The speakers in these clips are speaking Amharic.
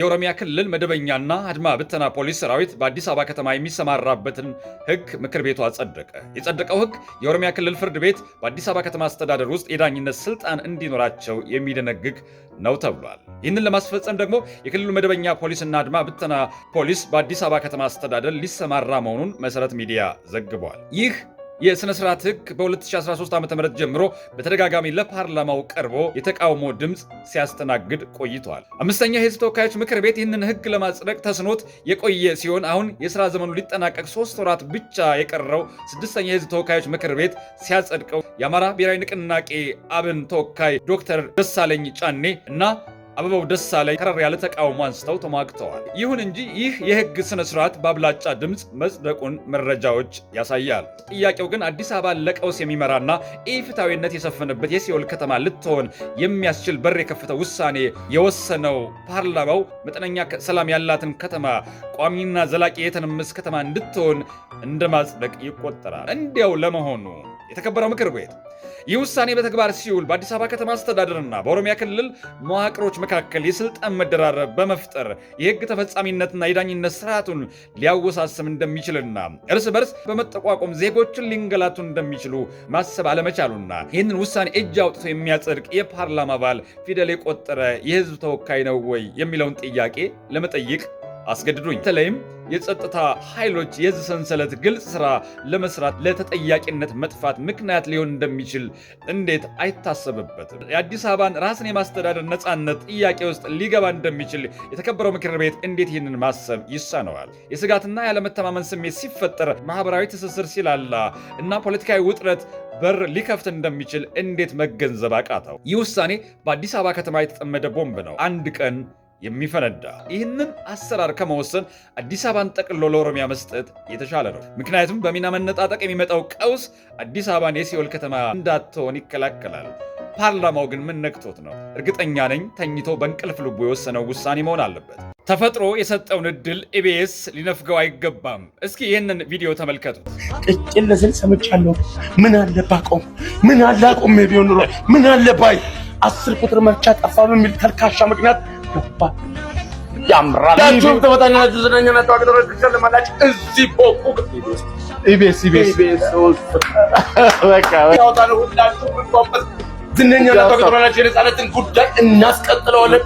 የኦሮሚያ ክልል መደበኛና አድማ ብተና ፖሊስ ሰራዊት በአዲስ አበባ ከተማ የሚሰማራበትን ሕግ ምክር ቤቱ አጸደቀ። የጸደቀው ሕግ የኦሮሚያ ክልል ፍርድ ቤት በአዲስ አበባ ከተማ አስተዳደር ውስጥ የዳኝነት ስልጣን እንዲኖራቸው የሚደነግግ ነው ተብሏል። ይህንን ለማስፈጸም ደግሞ የክልሉ መደበኛ ፖሊስና አድማ ብተና ፖሊስ በአዲስ አበባ ከተማ አስተዳደር ሊሰማራ መሆኑን መሰረት ሚዲያ ዘግቧል። ይህ የሥነ ሥርዓት ሕግ በ2013 ዓ.ም ጀምሮ በተደጋጋሚ ለፓርላማው ቀርቦ የተቃውሞ ድምፅ ሲያስተናግድ ቆይቷል። አምስተኛ የሕዝብ ተወካዮች ምክር ቤት ይህንን ሕግ ለማጽደቅ ተስኖት የቆየ ሲሆን አሁን የሥራ ዘመኑ ሊጠናቀቅ 3 ወራት ብቻ የቀረው ስድስተኛ የሕዝብ ተወካዮች ምክር ቤት ሲያጸድቀው የአማራ ብሔራዊ ንቅናቄ አብን ተወካይ ዶክተር ደሳለኝ ጫኔ እና አበባው ደሳለኝ ከረር ያለ ተቃውሞ አንስተው ተሟግተዋል። ይሁን እንጂ ይህ የሕግ ስነ ስርዓት በአብላጫ ድምፅ መጽደቁን መረጃዎች ያሳያል። ጥያቄው ግን አዲስ አበባን ለቀውስ የሚመራና ኢፍትሐዊነት የሰፈነበት የሲኦል ከተማ ልትሆን የሚያስችል በር የከፈተ ውሳኔ የወሰነው ፓርላማው መጠነኛ ሰላም ያላትን ከተማ ቋሚና ዘላቂ የተነመስ ከተማ እንድትሆን እንደማጽደቅ ይቆጠራል። እንዲያው ለመሆኑ የተከበረው ምክር ቤት ይህ ውሳኔ በተግባር ሲውል በአዲስ አበባ ከተማ አስተዳደርና በኦሮሚያ ክልል መዋቅሮች መካከል የስልጣን መደራረብ በመፍጠር የሕግ ተፈጻሚነትና የዳኝነት ስርዓቱን ሊያወሳስም እንደሚችልና እርስ በርስ በመጠቋቆም ዜጎችን ሊንገላቱ እንደሚችሉ ማሰብ አለመቻሉና ይህንን ውሳኔ እጅ አውጥቶ የሚያጸድቅ የፓርላማ አባል ፊደል የቆጠረ የሕዝብ ተወካይ ነው ወይ የሚለውን ጥያቄ ለመጠየቅ አስገድዱኝ። በተለይም የጸጥታ ኃይሎች የዚህ ሰንሰለት ግልጽ ስራ ለመስራት ለተጠያቂነት መጥፋት ምክንያት ሊሆን እንደሚችል እንዴት አይታሰብበትም? የአዲስ አበባን ራስን የማስተዳደር ነፃነት ጥያቄ ውስጥ ሊገባ እንደሚችል የተከበረው ምክር ቤት እንዴት ይህንን ማሰብ ይሳነዋል? የስጋትና ያለመተማመን ስሜት ሲፈጠር ማህበራዊ ትስስር ሲላላ እና ፖለቲካዊ ውጥረት በር ሊከፍት እንደሚችል እንዴት መገንዘብ አቃተው? ይህ ውሳኔ በአዲስ አበባ ከተማ የተጠመደ ቦምብ ነው፣ አንድ ቀን የሚፈነዳ። ይህንን አሰራር ከመወሰን አዲስ አበባን ጠቅልሎ ለኦሮሚያ መስጠት የተሻለ ነው። ምክንያቱም በሚና መነጣጠቅ የሚመጣው ቀውስ አዲስ አበባን የሲኦል ከተማ እንዳትሆን ይከላከላል። ፓርላማው ግን ምን ነክቶት ነው? እርግጠኛ ነኝ ተኝቶ በእንቅልፍ ልቡ የወሰነው ውሳኔ መሆን አለበት። ተፈጥሮ የሰጠውን እድል ኢቢኤስ ሊነፍገው አይገባም። እስኪ ይህንን ቪዲዮ ተመልከቱት። ቅጭን ለስል ሰምቻለሁ። ምን አለ ባቆም፣ ምን አለ አቆም ቢሆን ኑሮ፣ ምን አለ ባይ 10 ቁጥር መርቻ ጠፋ በሚል ተልካሻ ምክንያት ገባ ያምራል። ዳቹም ተወጣኛችሁ ዝነኛና ተዋግደረች ተለማላጭ እዚህ ቦቁ ኢቢኤስ በቃ ያውጣሉ። ሁላችሁም እንቆምበት ዝነኛና ተዋግደረች የነጻነትን ጉዳይ እናስቀጥለዋለን።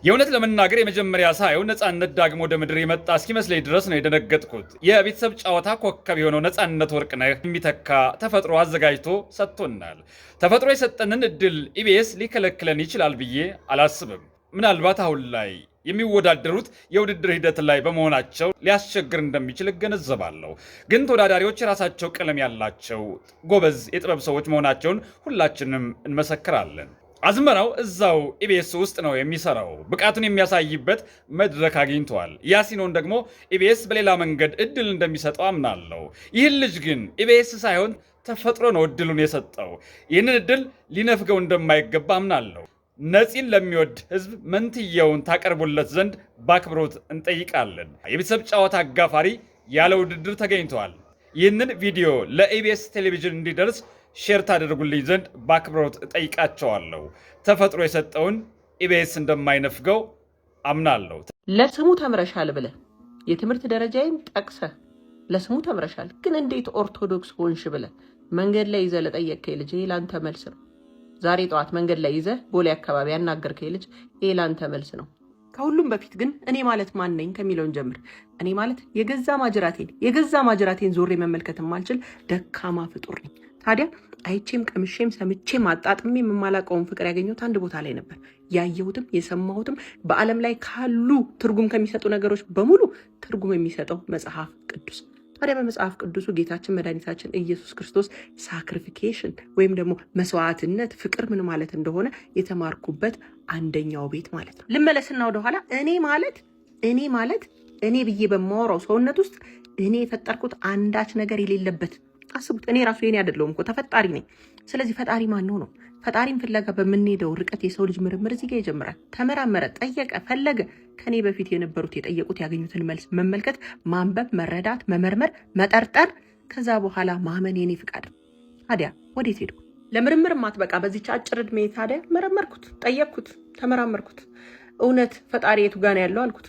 የእውነት ለመናገር የመጀመሪያ ሳየው ነፃነት ዳግሞ ወደ ምድር የመጣ እስኪመስለኝ ድረስ ነው የደነገጥኩት። የቤተሰብ ጨዋታ ኮከብ የሆነው ነፃነት ወርቅነህ የሚተካ ተፈጥሮ አዘጋጅቶ ሰጥቶናል። ተፈጥሮ የሰጠንን እድል ኢቢኤስ ሊከለክለን ይችላል ብዬ አላስብም። ምናልባት አሁን ላይ የሚወዳደሩት የውድድር ሂደት ላይ በመሆናቸው ሊያስቸግር እንደሚችል እገነዘባለሁ። ግን ተወዳዳሪዎች የራሳቸው ቀለም ያላቸው ጎበዝ የጥበብ ሰዎች መሆናቸውን ሁላችንም እንመሰክራለን። አዝመራው እዛው ኢቢኤስ ውስጥ ነው የሚሰራው። ብቃቱን የሚያሳይበት መድረክ አግኝቷል። ያሲኖን ደግሞ ኢቢኤስ በሌላ መንገድ እድል እንደሚሰጠው አምናለሁ። ይህን ልጅ ግን ኢቢኤስ ሳይሆን ተፈጥሮ ነው እድሉን የሰጠው። ይህንን እድል ሊነፍገው እንደማይገባ አምናለሁ። ነፂን ለሚወድ ህዝብ መንትየውን ታቀርቡለት ዘንድ በአክብሮት እንጠይቃለን። የቤተሰብ ጨዋታ አጋፋሪ ያለ ውድድር ተገኝቷል። ይህንን ቪዲዮ ለኢቢኤስ ቴሌቪዥን እንዲደርስ ሼር ታደርጉልኝ ዘንድ በአክብሮት እጠይቃቸዋለሁ። ተፈጥሮ የሰጠውን ኢቢኤስ እንደማይነፍገው አምናለሁ። ለስሙ ተምረሻል ብለህ የትምህርት ደረጃዬን ጠቅሰህ ለስሙ ተምረሻል፣ ግን እንዴት ኦርቶዶክስ ሆንሽ ብለህ መንገድ ላይ ይዘህ ለጠየቅከኝ ልጅ ይሄ ላንተ መልስ ነው። ዛሬ ጠዋት መንገድ ላይ ይዘህ ቦሌ አካባቢ ያናገርከኝ ልጅ ይሄ ላንተ መልስ ነው። ከሁሉም በፊት ግን እኔ ማለት ማን ነኝ ከሚለውን ጀምር። እኔ ማለት የገዛ ማጅራቴን ዞሬ መመልከት የማልችል ደካማ ፍጡር ነኝ። ታዲያ አይቼም ቀምሼም ሰምቼም አጣጥሜ የማላውቀውን ፍቅር ያገኘሁት አንድ ቦታ ላይ ነበር። ያየሁትም የሰማሁትም በዓለም ላይ ካሉ ትርጉም ከሚሰጡ ነገሮች በሙሉ ትርጉም የሚሰጠው መጽሐፍ ቅዱስ። ታዲያ በመጽሐፍ ቅዱሱ ጌታችን መድኃኒታችን ኢየሱስ ክርስቶስ ሳክሪፊኬሽን ወይም ደግሞ መስዋዕትነት፣ ፍቅር ምን ማለት እንደሆነ የተማርኩበት አንደኛው ቤት ማለት ነው። ልመለስና ወደኋላ እኔ ማለት እኔ ብዬ በማወራው ሰውነት ውስጥ እኔ የፈጠርኩት አንዳች ነገር የሌለበት አስቡት። እኔ ራሱ የኔ አይደለሁም እኮ ተፈጣሪ ነኝ። ስለዚህ ፈጣሪ ማን ነው? ፈጣሪን ፍለጋ በምንሄደው ርቀት የሰው ልጅ ምርምር እዚህ ጋር ይጀምራል። ተመራመረ፣ ጠየቀ፣ ፈለገ። ከኔ በፊት የነበሩት የጠየቁት ያገኙትን መልስ መመልከት፣ ማንበብ፣ መረዳት፣ መመርመር፣ መጠርጠር፣ ከዛ በኋላ ማመን የኔ ፍቃድ። ታዲያ ወዴት ሄድኩ? ለምርምር ማትበቃ በዚች አጭር ዕድሜ ታዲያ መረመርኩት፣ ጠየቅኩት፣ ተመራመርኩት። እውነት ፈጣሪ የቱ ጋር ነው ያለው አልኩት።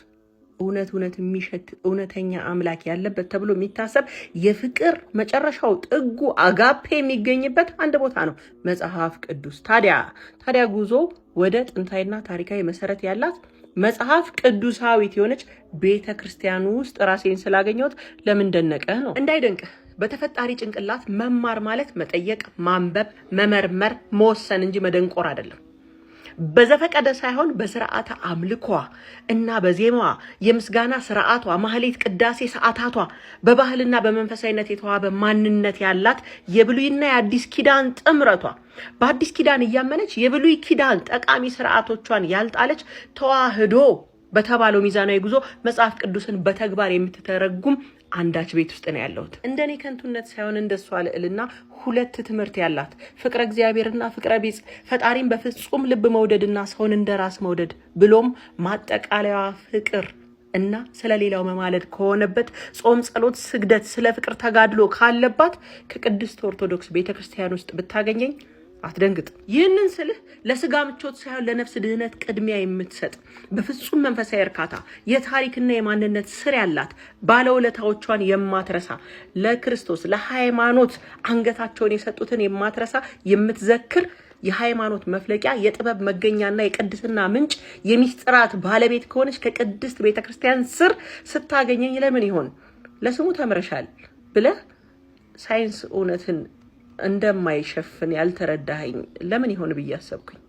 እውነት የሚሸት እውነተኛ አምላክ ያለበት ተብሎ የሚታሰብ የፍቅር መጨረሻው ጥጉ አጋፔ የሚገኝበት አንድ ቦታ ነው፣ መጽሐፍ ቅዱስ። ታዲያ ጉዞ ወደ ጥንታዊና ታሪካዊ መሰረት ያላት መጽሐፍ ቅዱሳዊት የሆነች ቤተ ክርስቲያኑ ውስጥ ራሴን ስላገኘሁት ለምን ደነቀህ ነው። እንዳይደንቅህ፣ በተፈጣሪ ጭንቅላት መማር ማለት መጠየቅ፣ ማንበብ፣ መመርመር፣ መወሰን እንጂ መደንቆር አይደለም። በዘፈቀደ ሳይሆን በስርዓተ አምልኳ እና በዜማዋ የምስጋና ስርዓቷ፣ ማህሌት፣ ቅዳሴ ሰዓታቷ በባህልና በመንፈሳዊነት የተዋበ ማንነት ያላት የብሉይና የአዲስ ኪዳን ጥምረቷ በአዲስ ኪዳን እያመነች የብሉይ ኪዳን ጠቃሚ ስርዓቶቿን ያልጣለች ተዋህዶ በተባለው ሚዛናዊ ጉዞ መጽሐፍ ቅዱስን በተግባር የምትተረጉም አንዳች ቤት ውስጥ ነው ያለሁት። እንደኔ ከንቱነት ሳይሆን እንደሷ ልዕልና ሁለት ትምህርት ያላት ፍቅረ እግዚአብሔርና ፍቅረ ቢጽ፣ ፈጣሪን በፍጹም ልብ መውደድና ሰውን እንደራስ መውደድ ብሎም ማጠቃለያ ፍቅር እና ስለሌላው መማለድ ከሆነበት ጾም፣ ጸሎት፣ ስግደት፣ ስለ ፍቅር ተጋድሎ ካለባት ከቅድስት ኦርቶዶክስ ቤተክርስቲያን ውስጥ ብታገኘኝ አትደንግጥ። ይህንን ስልህ ለስጋ ምቾት ሳይሆን ለነፍስ ድህነት ቅድሚያ የምትሰጥ በፍጹም መንፈሳዊ እርካታ የታሪክና የማንነት ስር ያላት ባለውለታዎቿን የማትረሳ ለክርስቶስ ለሃይማኖት አንገታቸውን የሰጡትን የማትረሳ የምትዘክር የሃይማኖት መፍለቂያ የጥበብ መገኛና የቅድስና ምንጭ የሚስጥራት ባለቤት ከሆነች ከቅድስት ቤተክርስቲያን ስር ስታገኘኝ ለምን ይሆን ለስሙ ተምረሻል ብለህ ሳይንስ እውነትን እንደማይሸፍን ያልተረዳኸኝ ለምን ይሆን ብዬ አሰብኩኝ።